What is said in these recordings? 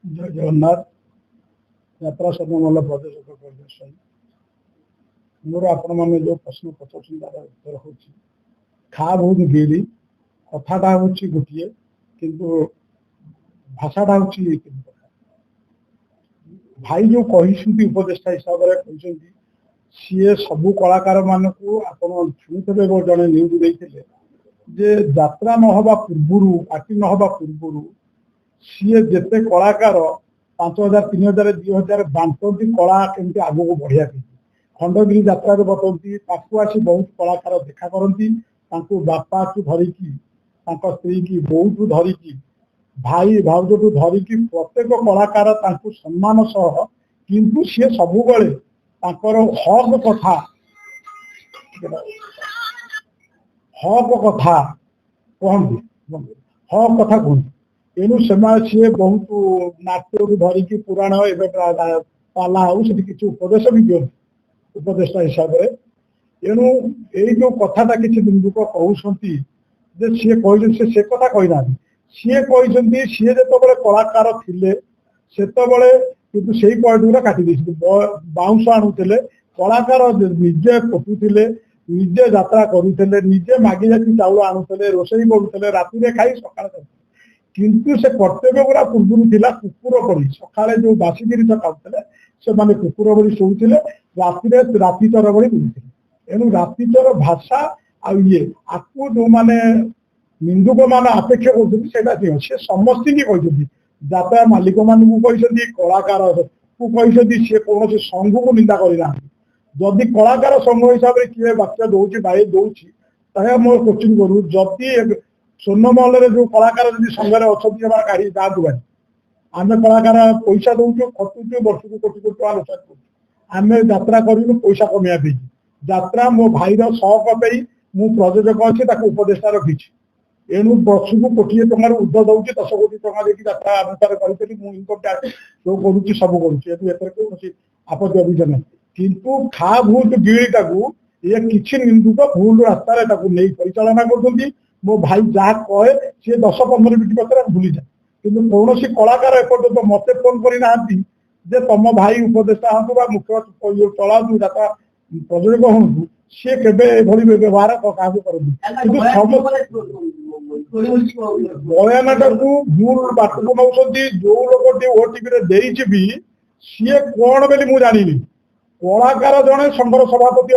जय जगन्नाथ यात्रा सर्वमल्ल प्रदेश परिदर्शन मोर आपण मैंने जो प्रश्न पचार तार उत्तर हो खा बहुत गिरी कथाटा हूँ गोटे किंतु भाषाटा हूँ भाई जो कही उपदेष्टा हिसाब से सी सबू कलाकार मान को आप शुणुते जड़े न्यूज देते जे यात्रा नहबा पूर्व पार्टी नहबा पूर्व सी जिते कलाकार 5000 3000 2000 बांटती कला केमती आग को बढ़िया खंडगिरी यात्रा बताती आसी बहुत कलाकार देखा करती बापा को धरिकी स्त्री की बोऊ को धरिकी भाई भाउज को धरिकी प्रत्येक कलाकार सम्मान सह किंतु सी सब हक कथा कहती हक कथा कहती तेणु से बहुत नाट्य को धरिकी पुराण पाला किसी उपदेश भी दिखती उपदेष्टा हिसाब से तेणु यही जो कथाटा किसी बिंदुक कहते सी से कथा कहीना सी कहते सी जो कलाकार थे से किंतु से पॉइंट गुरा काटी बाउंश आणुले कलाकार निजे पटुले निजे यात्रा करुले निजे मागी जाती चाउल आणुले रोषे करुले राति खाई सका किंतु से कर्तव्य गुरा पूर्व था कुकुर पड़ी सकाଳେ जो बासी जिन खाते से माने कुकुर बड़ी शोते रातिचर बड़ी बुलते तेणु रातिचर भाषा आए आपको जो मैंने निंदुक मान अपेक्षा कर समस्त कहते यात्रा मालिक मान कलाकार को कहते सी कौन संघ को निंदा करना जदि कलाकार संघ हिसाब से किए वाक्य दौर बाई दौर मोर कोचिंग करू जदि स्वर्णमहल जो कलाकार संघे अच्छा गाड़ी जातु गाड़ी आम कलाकार पैसा दौचु खटुचु वर्ष को कोटी कोटी टका रोजगार करें यात्रा करूँ पैसा कमाई यात्रा मो भाईर शौक पे मु प्रयोजक अच्छे उपदेष्टा रखी एणु वर्ष को कोटी टकर उर्ध दौर 10 कोटी टका देखिए यात्रा अनुसार करी इनकम टैक्स जो करुच्ची सब करुच्ची आपत्ति अभियोग नहीं किंतु खा भूत गिड़ीटा को ये किसी निंदुक भूल रास्तार नहीं परिचालना कर मो भाई जहाँ कहे सी 10-15 मिनट पत्र भूली जाए किंतु कौन कलाकार एपर्यंत मत फोन करना जे तुम भाई उपदेष्टा हाँ मुख्य चला यात्रा प्रयोजक हूँ सी के व्यवहार क्या बयानटा को भूल बाट को नौ जो लोग ओटीवी भी सी कौन बोली मुझे जानी कलाकार जड़े संघर सभापति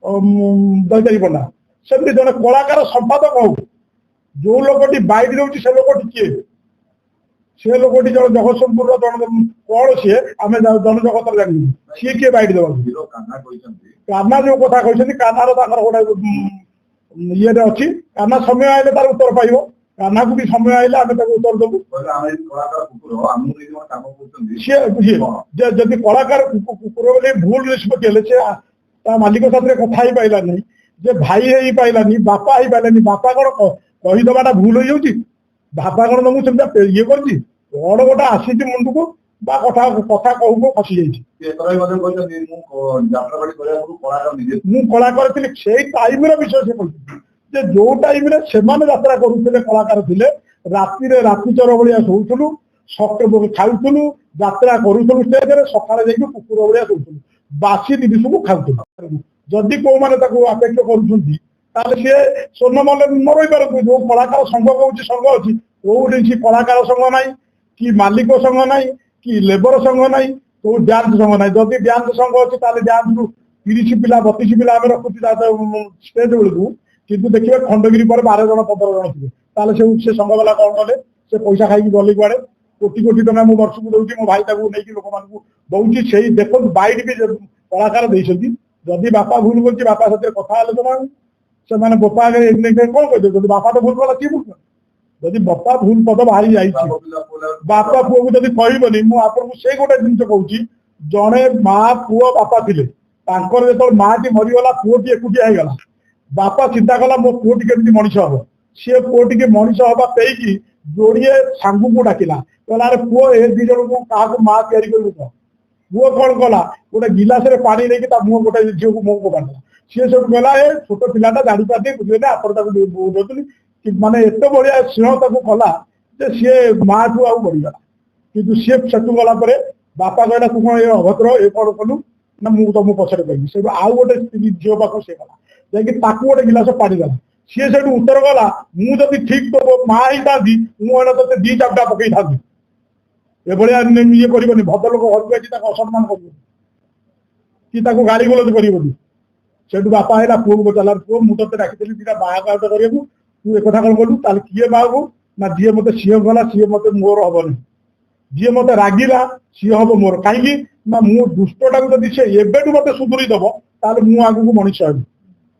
हम दईदारी पंडा सेमती जड़े कलाकार संपादक हो जो लोग बाइट दौर से लोग किए से लोग जब जगतसिंहपुर कौन सी आम जनजगत जानी सी किए बाइट देवा कान्हा जो कथा कहते कान्हार गोटे ये अच्छी कान्हा समय आए तार उत्तर पाइब कान्हा को भी समय आइले आम उत्तर देवु जदि कलाकार कुकुर भूल निष्पत्ति मालिक साथ कथा ही पाइला नहीं जे भाई ही पाइलानी बापा ही पाइलानी बापा कौन कहीदेवाटा भूल हो जाऊँगी बापा कौन तुमको सेमती ये कर कौन गोटे आसी मुंड को कथा कथा कहू फसी कलाकार थी से टाइम विषय से कहते जो टाइम से यात्रा करुले कलाकार थे रातिचर भाया शोलु खाऊलु यात्रा करूँ स्टेज सका कुकुर भाया शोलु बासी जिनिस को खाऊ जदि कौ मैंने अपेक्षा कर सी स्वर्णमहल न रही पारती जो कलाकार संघ कौन संघ अच्छी कौटी कलाकार संघ ना कि मालिक संघ ना कि लेबर संघ ना तो डांस संघ ना जदि डांस संघ अच्छी डांस रु 30 पिला 32 पिला आम रखुची स्टेज बेलू कितु देखिए खंडगिरी पर 12 जन 15 जन थे संघ वाला कौन कले से पैसा खाई गले कुआड़े कोटी कोटी टका मो वर्ष को दूसरी मो भाई नहीं लोक मान दौर से देखो बाइट भी कलाकार जदि बापा भूल कर बापा साथ कथा से बापा आगे कौन कहते बापा तो भूल कला किए भूल जदि बापा भूल पद बाहरी जाइए बापा पुओ को जब कहबनी मुझे गोटे जिन कहूँ जड़े माँ पुओ बापा थे जो माँ टी मरीगला पुओटी एकुटिया होगला बापा चिंता कला मो पुओटी केमती मनीष हम सी पुओटी मनीष हवा पेकी जोड़े सांगू को डाकिला कहला अरे पुओ ए दी जन को क्या माँ तैयारी कर पुओ कौन कला गोटे गिलास पानी नहीं मुह गोटे झील को मुह को बांधला सी सब कहला ए छोट पिलाटा जानी पार्टी बुझे आप माने एत बढ़िया स्नेह कला सी माँ ठू आ बढ़ीगला କିନ୍ତୁ ସିଏ ସେଠୁ ଗଲା ପରେ ବାପା କହିଲା ତୁ କଣ ଏ ଅଭଦ୍ର ଏ କଣ କଲୁ ନା ମୁଁ ତମ ପଛରେ କହିବି। ସେଠୁ ଆଉ ଗୋଟେ ସ୍ତ୍ରୀ ଝିଅ ପାଖକୁ ସେ ଗଲା ଯାଇକି ତାକୁ ଗୋଟେ ଗିଲାସ ପାଣି ଦେଲା। ସିଏ ସେଠୁ ଉତ୍ତର ଗଲା ମୁଁ ଯଦି ଠିକ ତୋ ମା ହେଇଥାନ୍ତି ମୁଁ ଏଇନା ତତେ 2 ଚାପୁଡା ପକେଇଥାନ୍ତି। ଏଭଳିଆ ଇଏ କରିବନି, ଭଦ୍ରଲୋକ ଘରକୁ ଆସି ତାକୁ ଅସମ୍ମାନ କରିବନି କି ତାକୁ ଗାଳି ଗୁଲଜ କରିବନି। ସେଠୁ ବାପା ଆଇଲା ପୁଅକୁ ପଚାରିଲା ପୁଅ ମୁଁ ତତେ ଡାକିଥିଲି 2ଟା ବାହାଘର କରିବାକୁ ତୁ ଏକଥା କଣ କଲୁ? ତାହେଲେ କିଏ ବାହାକୁ ନା ଯିଏ ମତେ ସିଏ ଗଲା ସିଏ ମତେ ମୋର ହବନି, ଯିଏ ମତେ ରାଗିଲା ସିଏ ହବ ମୋର। କାହିଁକି ନା ମୁଁ ଦୁଷ୍ଟଟାକୁ ଯଦି ସେ ଏବେଠୁ ମତେ ସୁଧୁରି ଦବ ତାହେଲେ ମୁଁ ଆଗକୁ ମଣିଷ ହେବି।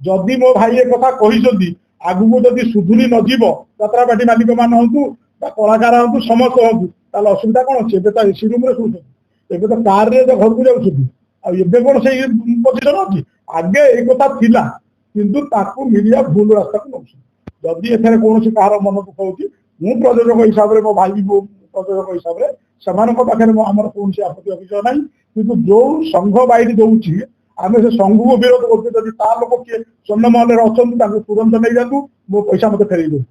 ଯଦି ମୋ ଭାଇ ଏ କଥା କହିଛନ୍ତି ଆଗକୁ ଯଦି ସୁଧୁରି ନ ଯିବ ଯାତ୍ରାପାର୍ଟି ମାଲିକ ମାନେ ହୁଅନ୍ତୁ ବା କଳାକାର ହୁଅନ୍ତୁ ସମସ୍ତେ ହୁଅନ୍ତୁ ତାହେଲେ ଅସୁବିଧା କଣ ଅଛି? ଏବେ ତ ଏସି ରୁମରେ ଶୋଉଛନ୍ତି, ଏବେ ତ କାରରେ ଘରକୁ ଯାଉଛନ୍ତି, ଆଉ ଏବେ କଣ ସେଇ ପୋଜିସନ ଅଛି? ଆଗେ ଏଇ କଥା ଥିଲା କିନ୍ତୁ ତାକୁ ମିଡିଆ ଭୁଲ ରାସ୍ତାକୁ ନଉଛନ୍ତି। ଯଦି ଏଠାରେ କୌଣସି କାହାର ମନ ଦୁଃଖ ହଉଛି ମୁଁ ପ୍ରଯୋଜକ ହିସାବରେ ମୋ ଭାଇ ପ୍ରଯୋଜକ ହିସାବରେ ସେମାନଙ୍କ ପାଖରେ ଆମର କୌଣସି ଆପତ୍ତି ଅଭିଯୋଗ ନାହିଁ। କିନ୍ତୁ ଯୋଉ ସଂଘ ବାଇରି ଦଉଛି ଆମେ ସେ ସଂଘକୁ ବିରୋଧ କରୁଛୁ। ଯଦି ତା ଲୋକ କିଏ ସ୍ୱର୍ଣ୍ଣମହଲରେ ଅଛନ୍ତି ତାଙ୍କୁ ତୁରନ୍ତ ନେଇଯାଆନ୍ତୁ, ମୋ ପଇସା ମତେ ଫେରେଇ ଦିଅନ୍ତୁ।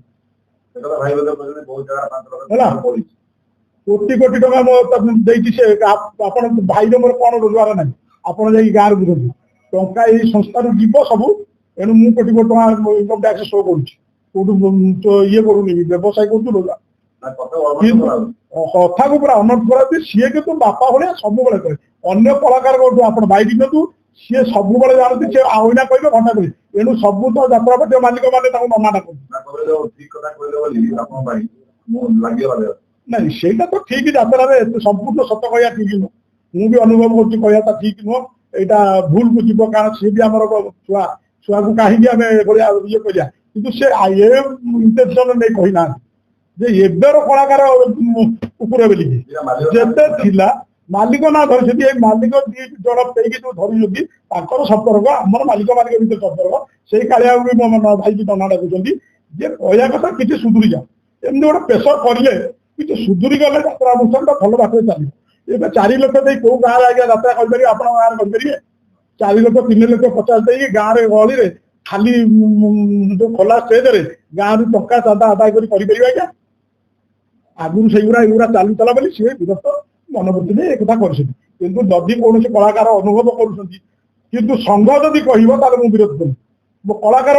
ହେଲା କୋଟି କୋଟି ଟଙ୍କା ମୋ ଦେଇଛି ସେ ଆପଣ ଭାଇର ମୋର କଣ ରୋଜଗାର ନାହିଁ ଆପଣ ଯାଇକି ଗାଁରେ ବୁଝନ୍ତୁ। ଟଙ୍କା ଏଇ ସଂସ୍ଥାରୁ ଯିବ ସବୁ। ଏଣୁ ମୁଁ କୋଟି କୋଟି ଟଙ୍କା ଇନକମ ଟ୍ୟାକ୍ସ ଶୋ କରୁଛି, କୋଉଠୁ ଇଏ କରୁନି ବ୍ୟବସାୟ କରୁଛୁ ରୋଜଗାର। କଥାକୁ ପୁରା ଅନର୍ଥ କରାଉଛି। ସିଏ କିନ୍ତୁ ବାପା ଭଳିଆ ସବୁବେଳେ କରେ। ଅନ୍ୟ କଳାକାର କୋଉଠୁ ଆପଣ ବାଇକ ନିଅନ୍ତୁ ସିଏ ସବୁବେଳେ ଜାଣନ୍ତି ସେ ଆଉନା କହିବେ ଘଣ୍ଟା କହିବେ। ଏଣୁ ସବୁ ତ ଯାତ୍ରାପାର୍ଟି ମାଲିକ ମାନେ ତାଙ୍କୁ ମନା ଡାକନ୍ତି। ନାଇଁ ସେଇଟା ତ ଠିକ, ଯାତ୍ରାରେ ସମ୍ପୂର୍ଣ୍ଣ ସତ କହିବା ଠିକ ନୁହଁ। ମୁଁ ବି ଅନୁଭବ କରୁଛି କହିବାଟା ଠିକ ନୁହଁ, ଏଇଟା ଭୁଲକୁ ଯିବ। କାରଣ ସିଏ ବି ଆମର ଛୁଆକୁ କାହିଁକି ଆମେ ଏଭଳିଆ ଇଏ କରିବା। କିନ୍ତୁ ସେ ଇଣ୍ଟେନସନ ନେଇ କହିନାହାନ୍ତି ଯେ ଏବେର କଳାକାର କୁକୁର ବୋଲିକି ଯେତେ ଥିଲା ମାଲିକ ନା ଧରିଛନ୍ତି। ଏଇ ମାଲିକ 2 ଜଣ ପେଇକି ଯୋଉ ଧରୁଛନ୍ତି ତାଙ୍କର ସମ୍ପର୍କ ଆମର ମାଲିକ ଭିତରେ ସମ୍ପର୍କ। ସେଇ କାଳିଆକୁ ବି ମୋ ଭାଇକି ଦନା ଡାକୁଛନ୍ତି ଯେ କହିବା କଥା କିଛି ସୁଧୁରି ଯାଅ। ଏମିତି ଗୋଟେ ପ୍ରେସର କରିଲେ କିଛି ସୁଧୁରି ଗଲେ ଯାତ୍ରା ଅନୁଷ୍ଠାନଟା ଭଲ ବାଟରେ ଚାଲିବ। ଏବେ 4 ଲକ୍ଷ ଦେଇ କୋଉ ଗାଁରେ ଆଜ୍ଞା ଯାତ୍ରା କରିପାରିବେ? ଆପଣଙ୍କ ଗାଁରେ କରିପାରିବେ? 4 ଲକ୍ଷ 3 ଲକ୍ଷ 50 ଦେଇକି ଗାଁରେ ଗହଳିରେ ଖାଲି ଯୋଉ ଖୋଲା ଷ୍ଟେଜରେ ଗାଁରୁ ଟଙ୍କା ଚାନ୍ଦା ଆଦାୟ କରି କରିପାରିବେ ଆଜ୍ଞା? ଆଗରୁ ଏଗୁରା ଚାଲୁଥିଲା ବୋଲି ସିଏ ବିରକ୍ତ ମନୋବୃତ୍ତି ନେଇ ଏକଥା କରିଛନ୍ତି। କିନ୍ତୁ ଯଦି କୌଣସି କଳାକାର ଅନୁଭବ କରୁଛନ୍ତି କିନ୍ତୁ ସଂଘ ଯଦି କହିବ ତାହେଲେ ମୁଁ ବିରୋଧ କରିବି। ମୋ କଳାକାର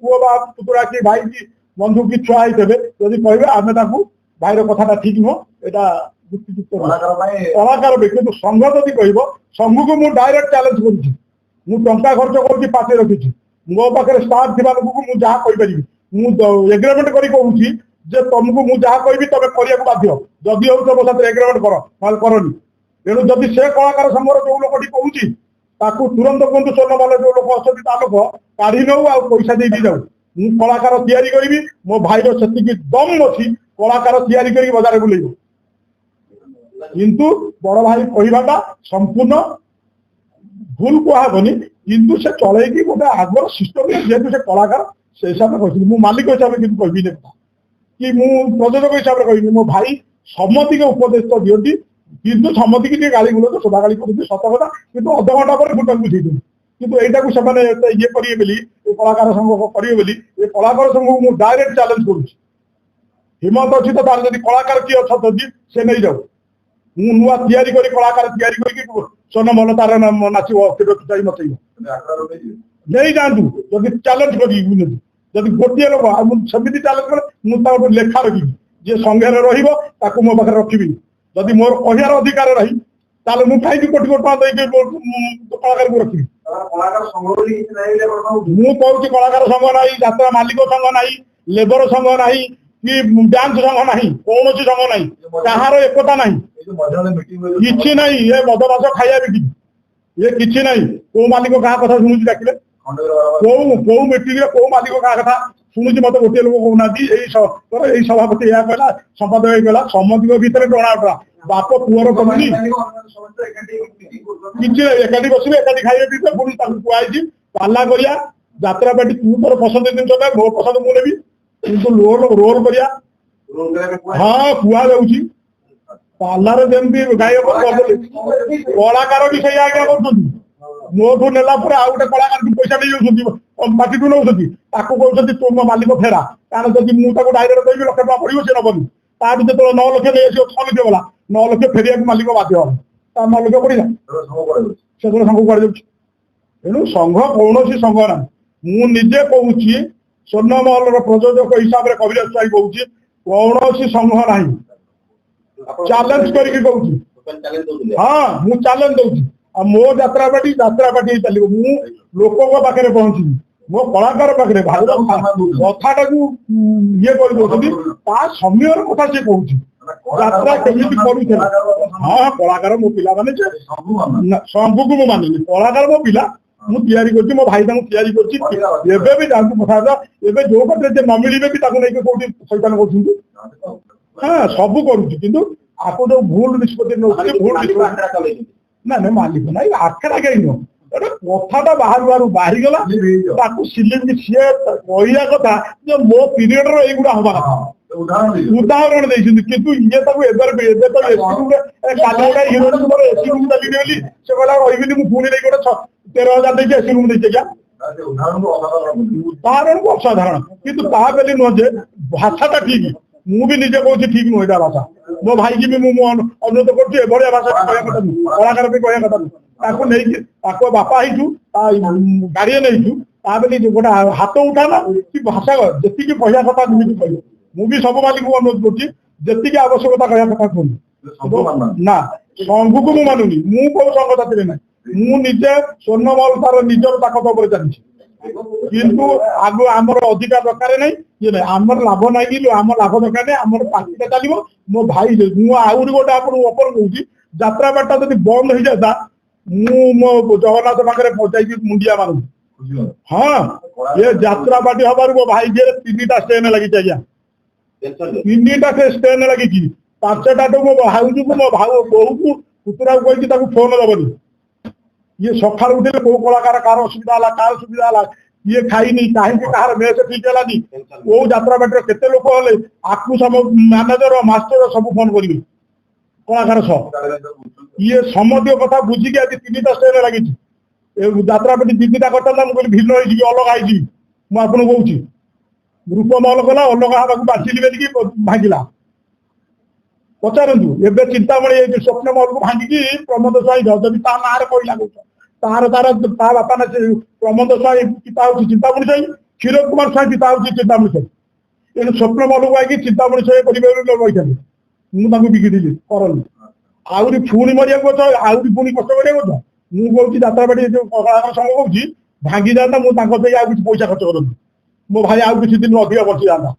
ପୁଅ ବା ପୁତୁରା କି ଭାଇ କି ବନ୍ଧୁ କି ଛୁଆ ହେଇଥିବେ ଯଦି କହିବେ ଆମେ ତାକୁ ଭାଇର କଥାଟା ଠିକ ନୁହଁ ଏଇଟା ଯୁକ୍ତିଯୁକ୍ତ କଳାକାର ବି। କିନ୍ତୁ ସଂଘ ଯଦି କହିବ ସଂଘକୁ ମୁଁ ଡାଇରେକ୍ଟ ଚ୍ୟାଲେଞ୍ଜ କରୁଛି। ମୁଁ ଟଙ୍କା ଖର୍ଚ୍ଚ କରୁଛି ପାର୍ଟି ରଖିଛି, ମୋ ପାଖରେ ଷ୍ଟାଫ ଥିବା ଲୋକକୁ ମୁଁ ଯାହା କହିପାରିବି। ମୁଁ ଏଗ୍ରିମେଣ୍ଟ କରି କହୁଛି ଯେ ତମକୁ ମୁଁ ଯାହା କହିବି ତମେ କରିବାକୁ ବାଧ୍ୟ। ଯଦି ହଉଛି ମୋ ସାଥିରେ ଏଗ୍ରିମେଣ୍ଟ କର, ନହେଲେ କରନି। ତେଣୁ ଯଦି ସେ କଳାକାର ସଂଘର ଯୋଉ ଲୋକଟି କହୁଛି ତାକୁ ତୁରନ୍ତ କୁହନ୍ତୁ ସ୍ୱର୍ଣ୍ଣମହଲ ଯୋଉ ଲୋକ ଅଛନ୍ତି ତା ଲୋକ କାଢି ନଉ ଆଉ ପଇସା ଦେଇକି ଯାଉ। ମୁଁ କଳାକାର ତିଆରି କରିବି, ମୋ ଭାଇର ସେତିକି ଦମ ଅଛି କଳାକାର ତିଆରି କରିକି ବଜାରରେ ବୁଲେଇବ। କିନ୍ତୁ ବଡ ଭାଇ କହିବାଟା ସମ୍ପୂର୍ଣ୍ଣ ଭୁଲ କୁହାହବନି, କିନ୍ତୁ ସେ ଚଳେଇକି ଗୋଟେ ଆଗର ସିଷ୍ଟମ ଯେହେତୁ ସେ କଳାକାର ସେ ହିସାବରେ କହିଛନ୍ତି। ମୁଁ ମାଲିକ ହିସାବରେ କିନ୍ତୁ କହିବିନି କି ମୁଁ ପ୍ରଯୋଜକ ହିସାବରେ କହିବି। ମୋ ଭାଇ ସମସ୍ତିକି ଉପଦେଶ ଦିଅନ୍ତି କିନ୍ତୁ ସମସ୍ତିକି ଟିକେ ଗାଳି ଗୁଲଜ ସଦା ଗାଳି କରନ୍ତି ସତ କଥା। କିନ୍ତୁ ଅଧଘଣ୍ଟା ପରେ ଭୁଟାକୁ ବୁଝେଇଛନ୍ତି। କିନ୍ତୁ ଏଇଟାକୁ ସେମାନେ ଇଏ କରିବେ ବୋଲି ଏ କଳାକାର ସଂଘ କରିବେ ବୋଲି ଏ କଳାକାର ସଂଘକୁ ମୁଁ ଡାଇରେକ୍ଟ ଚ୍ୟାଲେଞ୍ଜ କରୁଛି। ହିମନ୍ତ ଅଛି ତ ତାର ଯଦି କଳାକାର କିଏ ଅଛନ୍ତି ସେ ନେଇଯାଉ। ମୁଁ ନୂଆ ତିଆରି କରି କଳାକାର ତିଆରି କରିକି ସ୍ୱର୍ଣ୍ଣମହଲ ତାର ନାଚିବ ନଚେଇବ ନେଇଯାଆନ୍ତୁ। ଯଦି ଚ୍ୟାଲେଞ୍ଜ କରିବି ଯଦି ଗୋଟିଏ ଲୋକ ଆଉ ମୁଁ ସେମିତି ଚ୍ୟାଲେଞ୍ଜ କଲେ ମୁଁ ତା ଗୋଟେ ଲେଖା ରଖିବି ଯିଏ ସଂଘରେ ରହିବ ତାକୁ ମୋ ପାଖରେ ରଖିବି। ଯଦି ମୋର କହିବାର ଅଧିକାର ରହି ତାହେଲେ ମୁଁ କାହିଁକି କୋଟି କୋଟି ଟଙ୍କା ଦେଇକି କଳାକାରକୁ ରଖିବି? ମୁଁ କହୁଛି କଳାକାର ସଂଘ ନାହିଁ, ଯାତ୍ରା ମାଲିକ ସଂଘ ନାହିଁ, ଲେବର ସଂଘ ନାହିଁ କି ଡ୍ୟାନ୍ସ ସଂଘ ନାହିଁ, କୌଣସି ସଂଘ ନାହିଁ, କାହାର ଏକତା ନାହିଁ, କିଛି ନାହିଁ। ଏ ମଦ ମାସ ଖାଇବା ବିକି ଇଏ କିଛି ନାହିଁ। କୋଉ ମାଲିକ କାହା କଥା ଶୁଣୁଛି ଡାକିଲେ? କୋଉ ମିଟିଂରେ କୋଉ ମାଲିକ କାହା କଥା ଶୁଣୁଛି? ମତେ ଗୋଟିଏ ଲୋକ କହୁନାହାନ୍ତି ଏଇ ସଭାପତି ଏହା କହିଲା, ସମ୍ପାଦକ ଏଇ କହିଲା। ସମସ୍ତଙ୍କ ଭିତରେ ଟଣା ବାପ ପୁଅର କମୁନି କିଛି ନାହିଁ। ଏକାଠି ବସିବେ, ଏକାଠି ଖାଇବେ ପିଇବେ, ପୁଣି ତାଙ୍କୁ କୁହାଯାଇଛି ପାଲା କରିବା ଯାତ୍ରାପାର୍ଟି ତୁ ତୋର ପସନ୍ଦ ଜିନିଷ ନେ, ମୋ ପସନ୍ଦ ମୁଁ ନେବି। କିନ୍ତୁ ରୋଲ କରିବା ହଁ କୁହାଯାଉଛି। ପାଲାରେ ଯେମିତି ଗାୟକ କଳାକାର ବି ସେଇ ଆଜ୍ଞା କରୁଛନ୍ତି। ମୋଠୁ ନେଲା ପରେ ଆଉ ଗୋଟେ କଳାକାର ପଇସା ନେଇଯାଉଛନ୍ତି, ପାଟିଠୁ ନେଉଛନ୍ତି। ତାକୁ କହୁଛନ୍ତି ତୁ ମୋ ମାଲିକ ଫେରା। କାରଣ ଯଦି ମୁଁ ତାକୁ ଡାଇରେକ୍ଟ କହିବି ଲକ୍ଷ ଟଙ୍କା ପଡିବ ସେ ନବନି। ତାଠୁ ଯେତେବେଳେ 9 ଲକ୍ଷ ନେଇ ଆସିବ 6 ଲକ୍ଷ ଗଲା 9 ଲକ୍ଷ ଫେରିବାକୁ ମାଲିକ ବାଧ୍ୟ ହବ। ତା 9 ଲକ୍ଷ ପଡିଲା ସେତେବେଳେ ସଂଘ କୁଆଡେ ଯାଉଛି। ତେଣୁ ସଂଘ କୌଣସି ସଂଘ ନାହିଁ। ମୁଁ ନିଜେ କହୁଛି ସ୍ୱର୍ଣ୍ଣମହଲର ପ୍ରଯୋଜକ ହିସାବରେ କବିରାଜ ସ୍ୱାଇଁ କହୁଛି କୌଣସି ସଂଘ ନାହିଁ। ଚ୍ୟାଲେଞ୍ଜ କରିକି କହୁଛି। ହଁ ମୁଁ ଚ୍ୟାଲେଞ୍ଜ ଦଉଛି। ଆଉ ମୋ ଯାତ୍ରା ପାର୍ଟି ହେଇ ଚାଲିବ। ମୁଁ ଲୋକଙ୍କ ପାଖରେ ପହଞ୍ଚିବି, ମୋ କଳାକାର ପାଖରେ କଥାଟାକୁ ଇଏ କରିଦଉଛନ୍ତି। ତା ସମୟର କଥା ସେ କହୁଛି ଯାତ୍ରା କେମିତି କରୁଥିଲା। ହଁ କଳାକାର ମୋ ପିଲାମାନେ ସବୁକୁ ମୁଁ ମାନିନି। କଳାକାର ମୋ ପିଲା, ମୁଁ ତିଆରି କରୁଛି, ମୋ ଭାଇ ତାଙ୍କୁ ତିଆରି କରୁଛି। ଏବେ ବି ତାଙ୍କୁ କଥା ଏବେ ଯୋଉ ପାଖରେ ଯେ ନ ମିଳିବେ ବି ତାକୁ ନେଇକି କୋଉଠି ଶୈତାନ କରୁଛନ୍ତି। ହଁ ସବୁ କରୁଛି କିନ୍ତୁ ଆକୁ ଯୋଉ ଭୁଲ ନିଷ୍ପତ୍ତି ନେଉଛି ଭୁଲ ନିଷ୍ପତ୍ତି ନା ନା ମାଲିକ ନାଇଁ ଆଖେଡା କେହି ନୁହଁ। ଗୋଟେ କଥାଟା ବାହାରିଗଲା ତାକୁ ସିଲେଇ ସିଏ କହିବା କଥା ଯେ ମୋ ପିରିୟଡର ଏଇଗୁଡା ହବା କଥା ଉଦାହରଣ ଦେଇଛନ୍ତି। କିନ୍ତୁ ଇଏ ତାକୁ ଏବେ ତ କାଲି ଗୋଟେ ହିରୋଇନ ମୋର ଏସି ରୁମ୍ ଚାଲିନି ବୋଲି ସେ କହିଲା ରହିବିନି ମୁଁ ପୁଣି ନେଇକି ଗୋଟେ 13,000 ଦେଇକି ଏସି ରୁମ୍ ଦେଇଛି। ଆଜ୍ଞା ଉଦାହରଣକୁ ଅସାଧାରଣ କିନ୍ତୁ ତା ବୋଲି ନୁହଁ ଯେ ଭାଷାଟା ଠିକ। ମୁଁ ବି ନିଜେ କହୁଛି ଠିକ ନୁହଁ ଏଇଟା ଭାଷା। ମୋ ଭାଇକି ବି ମୁଁ ଅନୁରୋଧ କରୁଛି ଏଭଳିଆ ଭାଷା କହିବା କଥା ନୁହଁ, କଳାକାର ବି କହିବା କଥା ନୁହଁ। ତାକୁ ନେଇକି ତାକୁ ବାପା ହେଇଛୁ ଗାଡିଏ ନେଇଛୁ ତା ବୋଲି ଗୋଟେ ହାତ ଉଠାନା କି ଭାଷା ଯେତିକି କହିବା କଥା ଯେମିତି କହିବ। ମୁଁ ବି ସବୁ ମାଲିକଙ୍କୁ ଅନୁରୋଧ କରୁଛି ଯେତିକି ଆବଶ୍ୟକତା କହିବା କଥା କୁହନ୍ତୁ। ନା ସଂଘକୁ ମୁଁ ମାନୁନି, ମୁଁ କୋଉ ସଂଘ ସାଥିରେ ନାହିଁ। ମୁଁ ନିଜେ ସ୍ୱର୍ଣ୍ଣମହଲ ତାର ନିଜର ତାକତ ଉପରେ ଚାଲିଛି। କିନ୍ତୁ ଆଗ ଆମର ଅଧିକାର ଦରକାର ନାହିଁ ଇଏ ନାହିଁ। ଆମର ଲାଭ ନାହିଁ କିନ୍ତୁ ଆମ ଲାଭ ଦରକାର ନାହିଁ। ଆମର ପାର୍ଟିଟା ଚାଲିବ। ମୋ ଭାଇ ମୁଁ ଆହୁରି ଗୋଟେ ଆପଣଙ୍କୁ ଅଫର କହୁଛି ଯାତ୍ରା ବାଟଟା ଯଦି ବନ୍ଦ ହେଇଯାନ୍ତା ମୁଁ ମୋ ଜଗନ୍ନାଥ ପାଖରେ ଯାଇକି ମୁଣ୍ଡିଆ ମାରୁଛି। ହଁ ଏ ଯାତ୍ରା ପାର୍ଟି ହବାରୁ ମୋ ଭାଇ ଝିଅରେ 3ଟା ଷ୍ଟେନ ଲାଗିଛି। ଆଜ୍ଞା 3ଟା ଷ୍ଟେନ ଲାଗିଛି। 5ଟାଠୁ ମୋ ଭାଉଜକୁ ମୋ ବୋହୂକୁ ପୁତୁରାକୁ କହିଛି ତାକୁ ଫୋନ ଦବନି। ଇଏ ସକାଳୁ ଉଠିଲେ କୋଉ କଳାକାର କାହାର ଅସୁବିଧା ହେଲା କାହାର ସୁବିଧା ହେଲା ଇଏ ଖାଇନି କାହିଁକି କାହାର ମେସ ଠିକ ହେଲାନି କୋଉ ଯାତ୍ରା ପାର୍ଟିର କେତେ ଲୋକ ହେଲେ ଆକୁ ସବୁ ମ୍ୟାନେଜର ମାଷ୍ଟର ସବୁ ଫୋନ କରିବେ କଳାକାର ସହ। ଇଏ ସମସ୍ତ କଥା ବୁଝିକି ଆଜି 3ଟା ଷ୍ଟେନ ଲାଗିଛି। ଯାତ୍ରା ପାର୍ଟି 2ଟା କରିଥାନ୍ତା ମୁଁ କହିଲି ଭିନ୍ନ ହେଇଯିବି ଅଲଗା ହେଇଯିବି। ମୁଁ ଆପଣଙ୍କୁ କହୁଛି ରୂପମହଲ କଲା ଅଲଗା ହେବାକୁ ବାଛିଲି ବୋଲିକି ଭାଙ୍ଗିଲା। ପଚାରନ୍ତୁ ଏବେ ଚିନ୍ତାମଣି ସ୍ୱପ୍ନମହଲକୁ ଭାଙ୍ଗିକି ପ୍ରମୋଦ ସ୍ୱାଇଁ ଯଦି ତା ନାଁରେ କହିଲା କହୁଛ ତାର ତା ବାପା ନା ପ୍ରମୋଦ ସ୍ୱାଇଁ ପିତା ହଉଛି ଚିନ୍ତାମଣି ସ୍ୱାଇଁ, କ୍ଷୀର କୁମାର ସ୍ୱାଇଁ ପିତା ହଉଛି ଚିନ୍ତାମଣି ସ୍ୱାଇଁ। ଏଣୁ ସ୍ୱପ୍ନମହଲକୁ ଆଇକି ଚିନ୍ତାମଣି ସ୍ୱାଇଁ ପରିବାର ରହିଥାନ୍ତି। ମୁଁ ତାଙ୍କୁ ବିକିଥିଲି କରନି। ଆହୁରି ପୁଣି ମରିବାକୁ ଅଛ ଆହୁରି ପୁଣି କଷ୍ଟ କରିବାକୁ ଅଛ। ମୁଁ କହୁଛି ଯାତ୍ରା ପାର୍ଟି ଯୋଉ କଳାକାର ସଂଘ କହୁଛି ଭାଙ୍ଗି ଯାଆନ୍ତା ମୁଁ ତାଙ୍କ ପାଇଁ ଆଉ କିଛି ପଇସା ଖର୍ଚ୍ଚ କରନ୍ତି। ମୋ ଭାଇ ଆଉ କିଛି ଦିନ ଅଧିକ ବଞ୍ଚିଯାଆନ୍ତା।